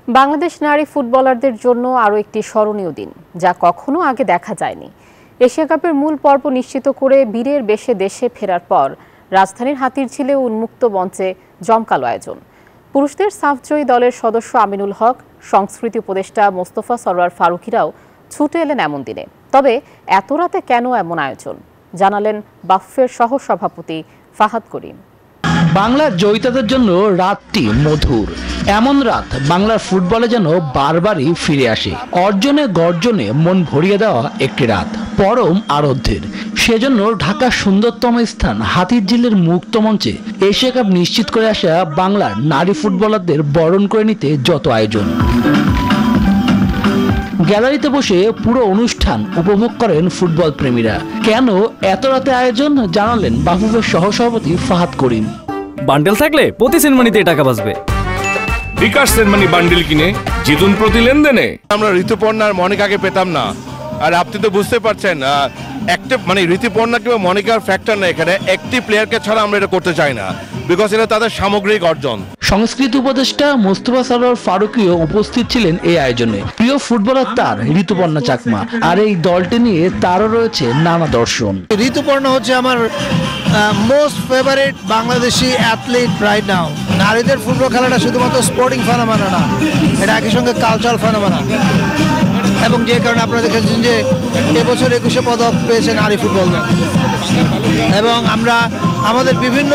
বাংলাদেশ নারী ফুটবলারদের জন্য আরও একটি স্মরণীয় দিন, যা কখনো আগে দেখা যায়নি। এশিয়া কাপের মূল পর্ব নিশ্চিত করে বীরের বেশে দেশে ফেরার পর রাজধানীর হাতিরঝিলে উন্মুক্ত মঞ্চে জমকালো আয়োজন। পুরুষদের সাফজয়ী দলের সদস্য আমিনুল হক, সংস্কৃতি উপদেষ্টা মোস্তফা সরোয়ার ফারুকীরাও ছুটে এলেন এমন দিনে। তবে এত রাতে কেন এমন আয়োজন, জানালেন বাফের সহসভাপতি ফাহাদ করিম। বাংলার জয়িতাদের জন্য রাতটি মধুর। এমন রাত বাংলার ফুটবলে যেন বারবারই ফিরে আসে। অর্জনে গর্জনে মন ভরিয়ে দেওয়া একটি রাত, পরম আরাধ্যের। সেজন্য ঢাকার সুন্দরতম স্থান হাতিরঝিলের মুক্ত মঞ্চে এশিয়া কাপ নিশ্চিত করে আসা বাংলার নারী ফুটবলারদের বরণ করে নিতে যত আয়োজন। গ্যালারিতে বসে পুরো অনুষ্ঠান উপভোগ করেন ফুটবল প্রেমীরা। কেন এত রাতে আয়োজন, জানালেন বাফুফের সহসভাপতি ফাহাদ করিম। বান্ডেল থাকলে প্রতি সেনমানিতে টাকা বাঁচবে। বিকাশ সেনমানি বান্ডেল কিনে জিতুন প্রতি লেনদেনে। আমরা ঋতুপর্ণার মনিকাকে পেতাম না, আর আপনি তো বুঝতে পারছেন একটা ঋতুপর্ণা কিংবা মনিকার ফ্যাক্টর না এখানে। একটি প্লেয়ারকে ছাড়া আমরা এটা করতে চাই না, বিকজ এটা তাদের সামগ্রিক অর্জন। সংস্কৃতি উপদেষ্টা মোস্তফা সরোয়ার ফারুকীও উপস্থিত ছিলেন এই আয়োজনে। প্রিয় ফুটবলার তার ঋতুপর্ণা চাকমা, আর এই দলটি নিয়ে তারও রয়েছে নানা দর্শন। ঋতুপর্ণা হচ্ছে আমার most favourite Bangladeshi athlete right now. নারীদের ফুটবল খেলাটা শুধুমাত্র স্পোর্টিং ফেনোমেনা না, এটা একই সঙ্গে কালচারাল ফেনোমেনা। এবং যে কারণে আপনারা দেখেছেন যে এবছর 21 পদক পেয়েছে নারী ফুটবল দল। এবং আমরা আমাদের বিভিন্ন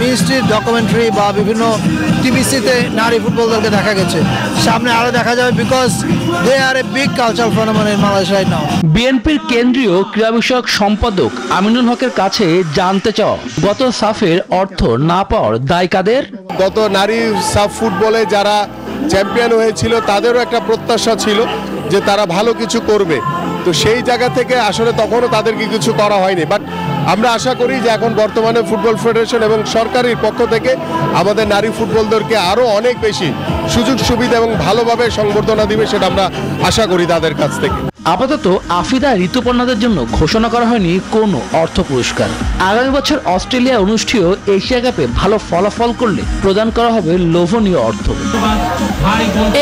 মিনিস্ট্রির ডকুমেন্টারি বা বিভিন্ন টিভিসিতে নারী ফুটবল দলকে দেখা গেছে, সামনে আরো দেখা যাবে, because they are a big cultural phenomena in Bangladesh right now. বিএনপির কেন্দ্রীয় ক্রীড়া বিষয়ক সম্পাদক আমিনুল হকের কাছে জানতে চাও, গত সাফের অর্থ না পাওয়ার দায় কাদের? গত নারী সাফ ফুটবলে যারা চ্যাম্পিয়ন হয়েছিল তাদেরও একটা প্রত্যাশা ছিল যে তারা ভালো কিছু করবে, তো সেই জায়গা থেকে আসলে তখনও তাদেরকে কিছু করা হয়নি। বাট আমরা আশা করি যে এখন বর্তমানে ফুটবল ফেডারেশন এবং সরকারের পক্ষ থেকে আমাদের নারী ফুটবলদেরকে আরও অনেক বেশি সুযোগ সুবিধা এবং ভালোভাবে সংবর্ধনা দিবে, সেটা আমরা আশা করি তাদের কাছ থেকে। আপাতত আফিদা ঋতুপর্ণাদের জন্য ঘোষণা করা হয়নি কোনো অর্থ পুরস্কার। আগামী বছর অস্ট্রেলিয়া অনুষ্ঠেয় এশিয়া কাপে ভালো ফলাফল করলে প্রদান করা হবে লোভনীয় অর্থ।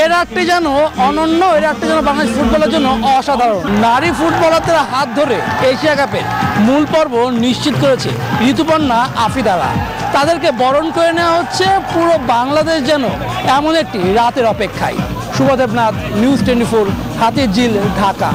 এর রাতটি যেন অনন্য, এর রাতটি যেন বাংলাদেশ ফুটবলের জন্য অসাধারণ। নারী ফুটবলারদের হাত ধরে এশিয়া কাপের মূল পর্ব নিশ্চিত করেছে ঋতুপর্ণা আফিদারা। তাদেরকে বরণ করে নেওয়া হচ্ছে পুরো বাংলাদেশ যেন এমন একটি রাতের অপেক্ষায়। শুভ দেবনাথ, নিউজ 24, হাতিরঝিল, ঢাকা।